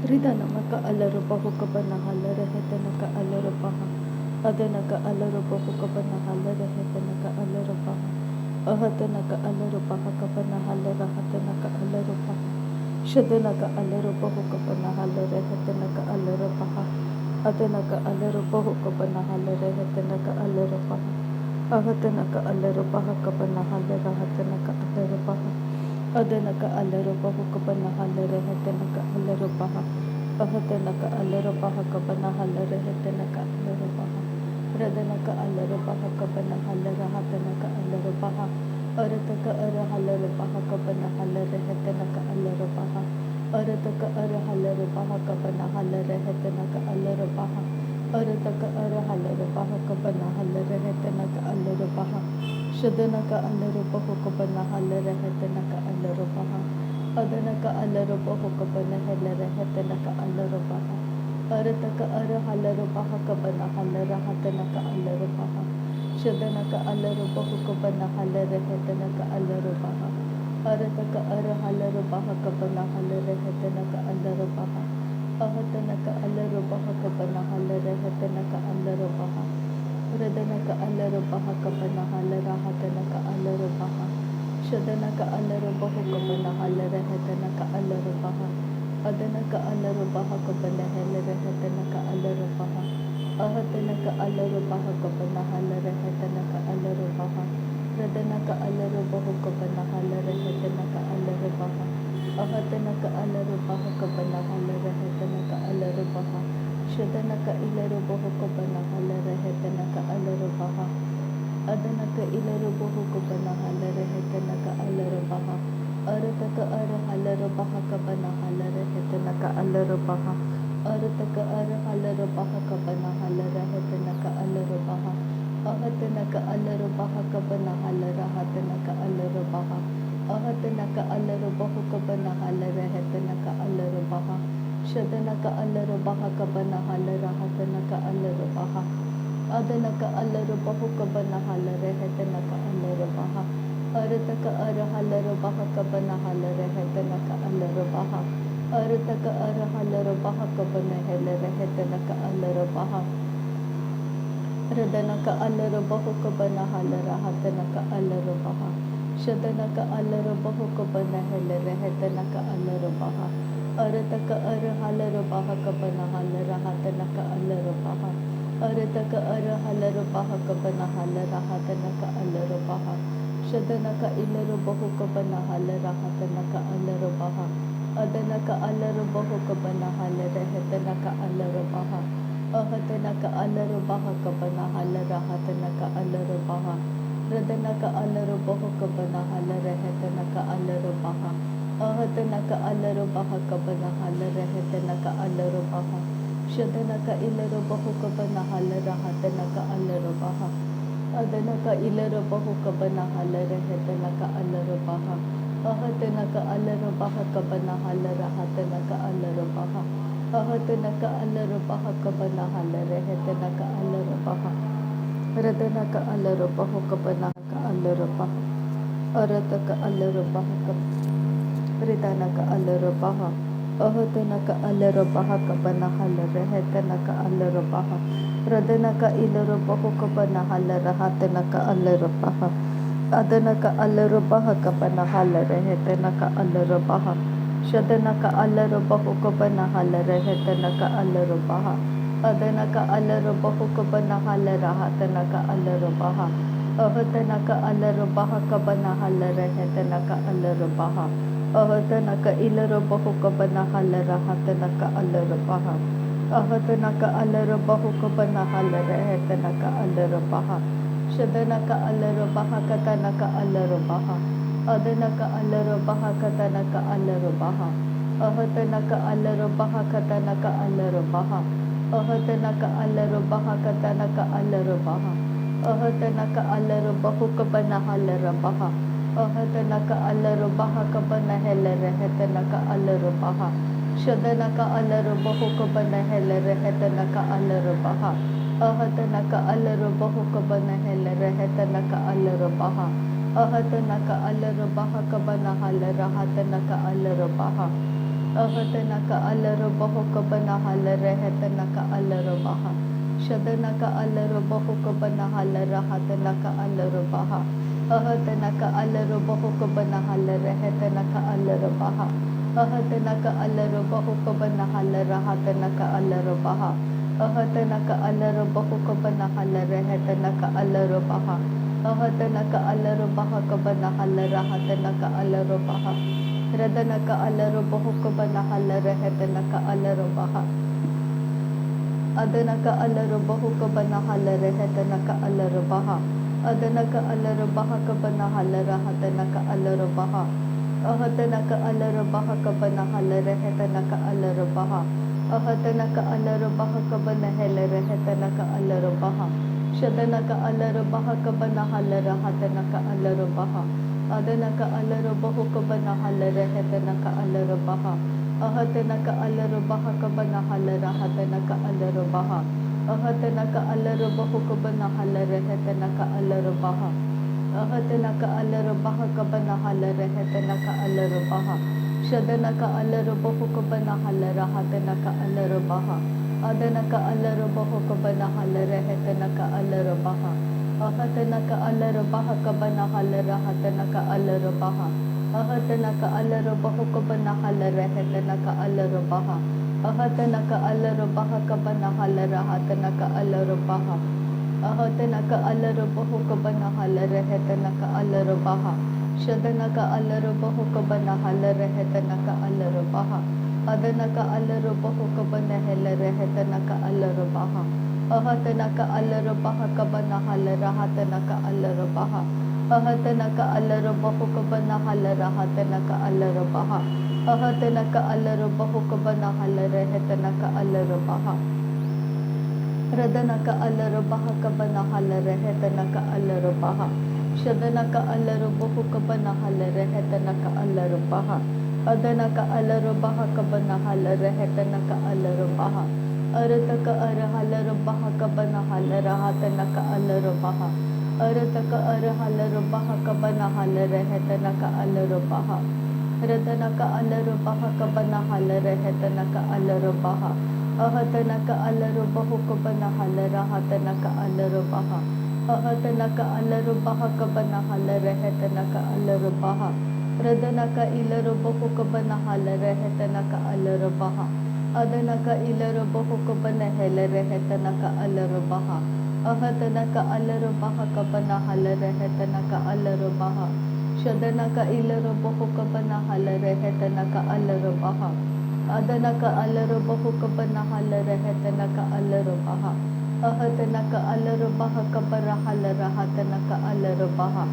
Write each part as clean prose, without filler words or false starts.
Ridanamaka alarubahu kabanahala rehetanaka alarubaha. Adanaka alarubahu kabanahala rehetanaka alarubaha. Ahatanaka alarubaha kabanahala rahatanaka alarubaha. Shadanaka alarubahu kabanahala rehetanaka alarubaha. Adanaka alarubahu kabanahala rehetanaka alarubaha. Ahatanaka alarubaha kabanahala rahatanaka alarubaha. Adanaka alarubahu kabanahala rehetanaka alarubaha. Ahatanaka alarubaha kabanahala rehetanaka alarubaha. Radanaka alarubaha kabanahala rahatanaka alarubaha. Arataka arahalarubaha kabanahala rehetanaka alarubaha. Arataka arahalarubaha kabanahala rehetanaka alarubaha. Arataka arahalarubaha kabanahala rehetanaka alarubaha. Shadanaka alarubahu kabanahala rehetanaka alarubaha. Adanaka alarubahu kabanahala rehetanaka alarubaha. Arataka arahalarubaha kabanahala rahatanaka alarubaha. Shadanaka alarubahu kabanahala rehetanaka alarubaha. Arataka arahalarubaha kabanahala rehetanaka alarubaha. Ahatanaka alarubaha kabanahala rehetanaka alarubaha. Radanaka alarubaha kabanahala rahatanaka alarubaha. Shadanaka alarubahu kabanahala rehetanaka alarubaha. Adanaka alarubaha kabanahala rehetanaka alarubaha. Ahatanaka alarubaha kabanahala rehetanaka alarubaha. Radanaka alarubahu kabanahala rehetanaka alarubaha. Ahatanaka alarubaha kabanahala rehetanaka alarubaha. Shadanaka ilarubahu kabanahala rehetanaka alarubaha. Adanaka ilarubahu kabanahala rehetanaka alarubaha. Arataka arahalarubaha kabanahala rehetanaka alarubaha. Arataka arahalarubaha kabanahala rehetanaka alarubaha. Ahatanaka alarubaha kabanahala rahatanaka alarubaha. Ahatanaka alarubahu kabanahala rehetanaka alarubaha. Shadanaka alarubaha kabanahala rahatanaka alarubaha. Adanaka alarubahu kabanahala rehetanaka alarubaha. Arataka arahalarubaha kabanahala rehetanaka alarubaha. Arataka arahalarubaha kabanahala rehetanaka alarubaha. Radanaka alarubahu kabanahala rahatanaka alarubaha. Shadanaka alarubahu kabanahala rehetanaka alarubaha. Arataka arahalarubaha kabanahala rahatanaka alarubaha. Arataka arahalarubaha kabanahala rahatanaka alarubaha. Shadanaka ilarubahu kabanahala rahatanaka alarubaha. Adanaka alarubahu kabanahala rehetanaka alarubaha. Ahatanaka alarubaha kabanahala rahatanaka alarubaha. Radanaka alarubahu kabanahala rehetanaka alarubaha. Ahatanaka alarubaha kabanahala rehetanaka alarubaha. Shadanaka ilarubahu kabanahala rahatanaka alarubaha. Adanaka ilarubahu kabanahala rehetanaka alarubaha. Ahatanaka alarubaha kabanahala rahatanaka alarubaha. Ahatanaka alarubaha kabanahala rehetanaka alarubaha. Radanaka alarubahu kabanahala alarubaha. Arataka alarubaha Ridanaka alarubaha. Ahatanaka alarubaha kabanahala rehetanaka alarubaha. Radanaka ilarubahu kabanahala rahatanaka alarubaha. Adanaka alarubaha kabanahala rehetanaka alarubaha. Shadanaka alarubahu kabanahala rehetanaka alarubaha. Adanaka alarubahu kabanahala rahatanaka alarubaha. Ahatanaka alarubaha kabanahala rehetanaka alarubaha. Ahatanaka ilarubahu kabanahala rahatanaka alarubaha. Ahatanaka alarubahu kabanahala rehetanaka alarubaha. Shadanaka alarubaha katanaka alarubaha. Adanaka alarubaha katanaka alarubaha. Ahatanaka alarubaha katanaka alarubaha. Ahatanaka alarubaha katanaka alarubaha. Ahatanaka alarubahu kabanahala rabaha. Ahatanaka alarubaha kabanahala rehetanaka alarubaha. Shadanaka alarubahu kabanahala rehetanaka alarubaha. Ahatanaka alarubahu kabanahala rehetanaka alarubaha. Ahatanaka alarubaha kabanahala rahatanaka alarubaha. अहतनक अलर बहुक बनहल रहतनक अलर बहा शदनक अलर बहुक बनहल रहतनक अलर बहा अहतनक अलर बहुक बनहल रहतनक अलर बहा अहतनक अलर बहुक बनहल रहतनक अलर बहा अहतनक अलर बहुक बनहल रहतनक अलर बहा अहतनक अलर बहक बनहल रहतनक अलर बहा रदनक अलर बहुक बनहल रहतनक अलर बहा अदनक अलर बहुक बनहल रहतनक अलर बहा अदनक अलर बहक बनहल रहतनक अलर बहा अहतनक अलर बहक बनहल रहतनक अलर बहा अहतनक अलर बहक बनहल रहतनक अलर बहा शदनक अलर बहक बनहल रहतनक अलर बहा अदनक अलर बहुक बनहल रहतनक अलर बहा अहतनक अलर बहक बनहल रहतनक अलर बहा अहतनक अलर बहुक बनहल रहतनक अलर बहा अहतनक अलर बहक बनहल रहतनक अलर बहा शदनक अलर बहुक बनहल रहतनक अलर बहा अदनक अलर बहुक बनहल रहतनक अलर बहा अहतनक अलर बहक बनहल रहतनक अलर बहा अहतनक अलर बहुक बनहल रहतनक अलर बहा अहतनक अलर बहक बनहल रहतनक अलर बहा अहतनक अलर बहुक बनहल रहतनक अलर बहा शदनक अलर बहुक बनहल रहतनक अलर बहा अदनक अलर बहुक बनहल रहतनक अलर बहा अहतनक अलर बहक बनहल रहतनक अलर बहा अहतनक अलर बहुक बनहल रहतनक अलर बहा अहतनक अलर बहुक बनहल रहतनक अलर बहा रदनक अलर बहक बनहल रहतनक अलर बहा शदनक अलर बहुक बनहल रहतनक अलर बहा अदनक अलर बहक बनहल रहतनक अलर बहा अरतक अरहलर बहक बनहल रहतनक अलर बहा अरतक अरहलर बहक बनहल रहतनक अलर बहा रदनक अलर बहक बनहल रहतनक अलर बहा अहतनक अलर बहुक बनहल रहतनक अलर बहा अहतनक अलर बहक बनहल रहतनक अलर बहा रदनक इलर बहुक बनहल रहतनक अलर बहा अदनक इलर बहुक बनहल रहतनक अलर बहा अहतनक अलर बहक बनहल रहतनक अलर बहा शदनक इलर बहुक बनहल रहतनक अलर बहा अदनक अलर बहुक बनहल रहतनक अलर बहा अहतनक अलर बहक बनहल रहतनक अलर बहा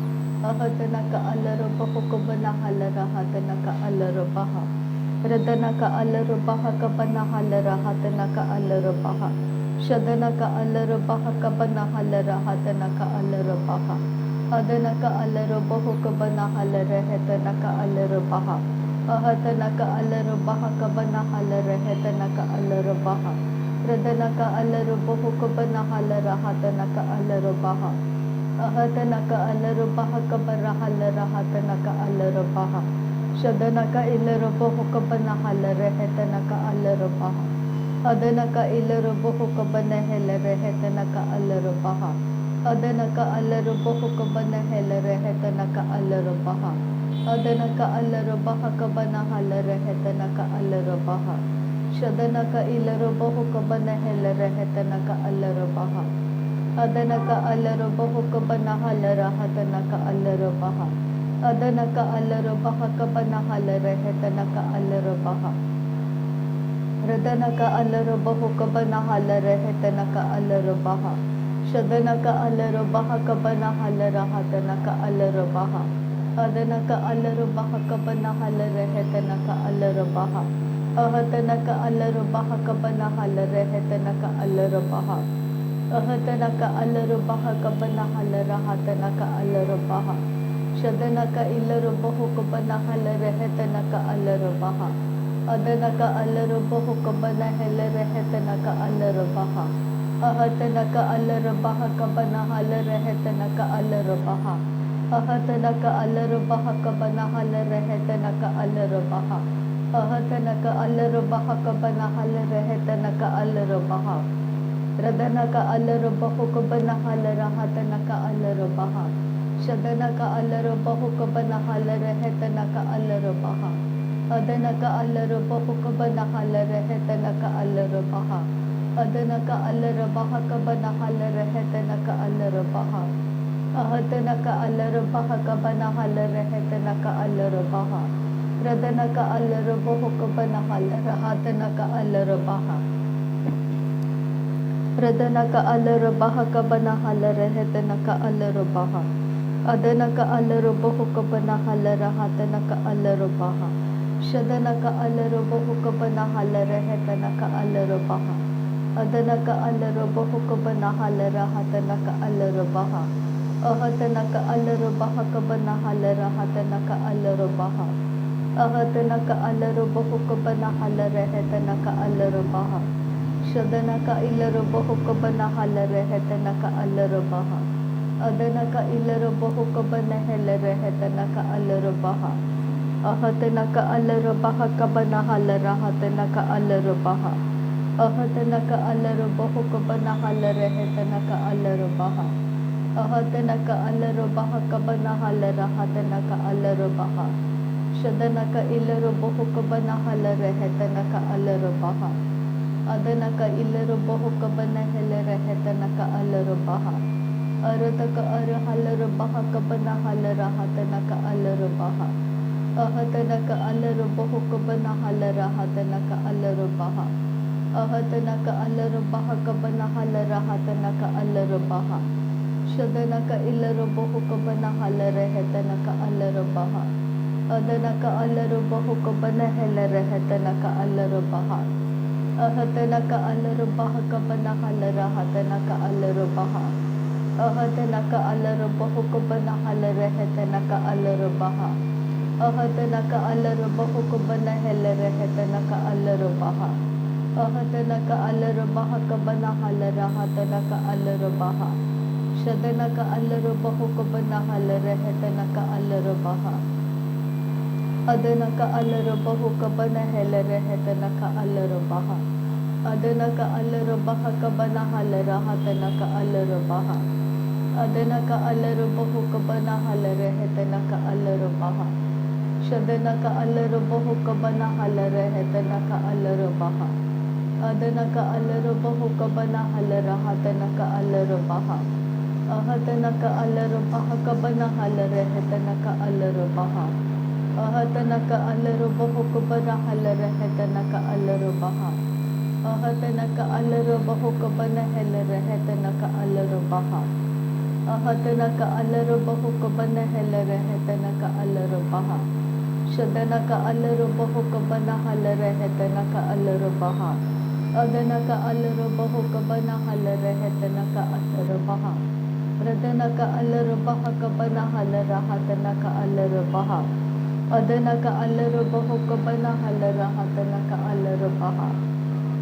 अहतनक अलर बहुक बनहल रहतनक अलर बहा रदनक अलर बहक बनहल रहतनक अलर बहा शदनक अलर बहक बनहल रहतनक अलर बहा अदनक अलर बहुक बनहल रहतनक अलर बहा अहतनक अलर बहक बनहल रहतनक अलर बहा रदनक अलर बहुक बनहल रहतनक अलर बहा अहतनक अलर बहक बनहल रहतनक अलर बहा शदनक इलर बहुक बनहल रहतनक अलर बहा अदनक इलर बहुक बनहल रहतनक अलर बहा अदनक अलर बहुक बनहल रहतनक अलर बहा अदनक अलर बहक बनहल रहतनक अलर बहा शदनक इलर बहुक बनहल रहतनक अलर बहा अदनक अलर बहुक बनहल रहतनक अलर बहा अदनक अलर बहक बनहल रहतनक अलर बहा रदनक अलर बहुक बनहल रहतनक अलर बहा शदनक अलर बहक बनहल रहतनक अलर बहा अदनक अलर बहक बनहल रहतनक अलर बहा अहतनक अलर बहक बनहल रहतनक अलर बहा अहतनक अलर बहक बनहल रहतनक अलर बहा शदनक इलर बहुक बनहल रहतनक अलर बहा अदनक अलर बहुक बनहल रहतनक अलर बहा अहतनक अलर बहक बनहल रहतनक अलर बहा अहतनक अलर बहक बनहल रहतनक अलर बहा अहतनक अलरबह कबन हल रहतनक अलरबह रदनक अलरबह कबन हल रहतनक अलरबह शदनक अलरबह कबन हल रहतनक अलरबह अदनक अलरबह कबन हल रहतनक अलरबह अदनक अलरबह कबन हल रहतनक अलरबह अहतनक अलरबह कबन हल रहतनक अलरबह रदनक अलरबह कबन हल रहतनक अलरबह रदनक अलरबह कबन हल रहतनक अलरबह अदनक अलरबह कबन हल रहतनक अलरबह शदनक अलरबह कबन हल रहतनक अलरबह अदनक अलरबह कबन हल रहतनक अलरबह अहतनक अलरबह कबन हल रहतनक अलरबह अहतनक अलरबह कबन हल रहतनक अलरबह शदनक इलरबह कबन हल रहतनक अलरबह अदनक इलरबह कबन हल रहतनक अलरबह अहतनक अलरबह कबन हल रहतनक अलरबह अहतनक अलरबह कबन हल रहतनक अलरबह अहतनक अलरबह कबन हल रहतनक अलरबह शदनक इलरबह कबन हल रहतनक अलरबह अदनक इलरबह कबन हल रहतनक अलरबह अरतक अरहलरबह कबन हल रहतनक अलरबह अहतनक अलरबह कबन हल रहतनक अलरबह अहतनक अलरबह कबन हल रहतनक अलरबह शदनक इलरबह कबन हल रहतनक अलरबह अदनक अलरबह कबन हल रहतनक अलरबह अहतनक अलरबह कबन हल रहतनक अलरबह अहतनक अलरबह कबन हल रहतनक अलरबह अहतनक अलरबह कबन हल रहतनक अलरबह अहतनक अलरबह कबन हल रहतनक अलरबह शदनक अलरबह कबन हल रहतनक अलरबह अदनक अलरबह कबन हल रहतनक अलरबह अदनक अलरबह कबन हल रहतनक अलरबह अदनक अलरबह कबन हल रहतनक अलरबह शदनक अलरबह कबन हल रहतनक अलरबह अदनक अलरबह कबन हल रहतनक अलरबह अहतनक अलरबह कबन हल रहतनक अलरबह अहतनक अलरबह कबन हल रहतनक अलरबह अहतनक अलरबह कबन हल रहतनक अलरबह अहतनक अलरबह कबन हल रहतनक अलरबह शदनक अलरबह कबन हल रहतनक अलरबह अदनक अलरबह कबन हल रहतनक अलरबह रदनक अलरबह कबन हल रहतनक अलरबह अदनक अलरबह कबन हल रहतनक अलरबह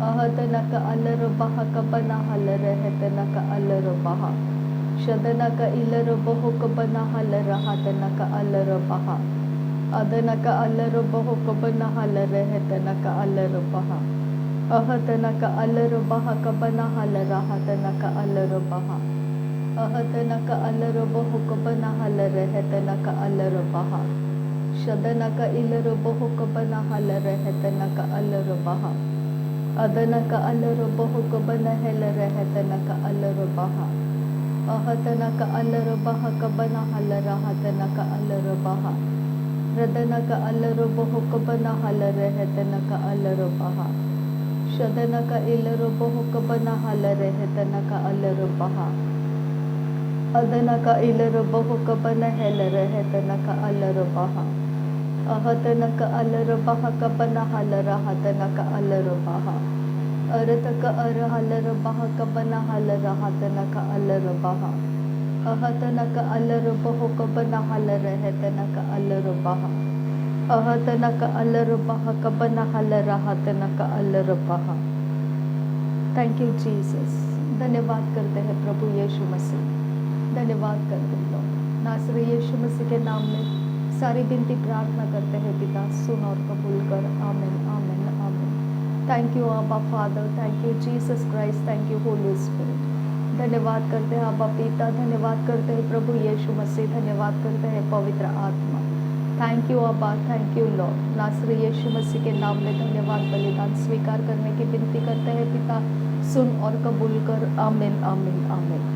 अहतनक अलरबह कबन हल रहतनक अलरबह शदनक इलरबह कबन हल रहतनक अलरबह अदनक अलरबह कबन हल रहतनक अलरबह अहतनक अलरबह कबन हल रहतनक अलरबह अहतनक अलरबह कबन हल रहतनक अलरबह शदनक इलरबह कबन हल रहतनक अलरबह अदनक अलरबह कबन हल रहतनक अलरबह अहतनक अलरबह कबन हल रहतनक अलरबह रदनक अलरबह कबन हल रहतनक अलरबह शदनक इलरबह कबन हल रहतनक अलरबह अदनक इलरबह कबन हल रहतनक अलरबह अहतनक अलरबह कबन हल रहतनक अलरबह अरतक अरहलरबह कबन हल रहतनक अलरबह अहतनक अलरबह कबन हल रहतनक अलरबह अहतनक अलरबह कबन हल रहतनक अलरबह। Thank you Jesus. धन्यवाद करते हैं प्रभु यीशु मसीह, धन्यवाद करते हैं लॉर्ड। नासरी यीशु मसीह के नाम में सारी विनती प्रार्थना करते हैं पिता, सुन और कबूल कर। आमीन आमीन आमीन। थैंक यू आबा father, thank you Jesus Christ, thank you Holi spirit. धन्यवाद करते हैं आबा पिता, धन्यवाद करते हैं प्रभु यीशु मसीह, धन्यवाद करते हैं पवित्र आत्मा। थैंक यू आबा, थैंक यू लॉर्ड। नासरी यीशु मसीह के नाम में धन्यवाद बलिदान स्वीकार करने की विनती करते हैं पिता, सुन और कबूल कर। आमीन आमीन आमीन।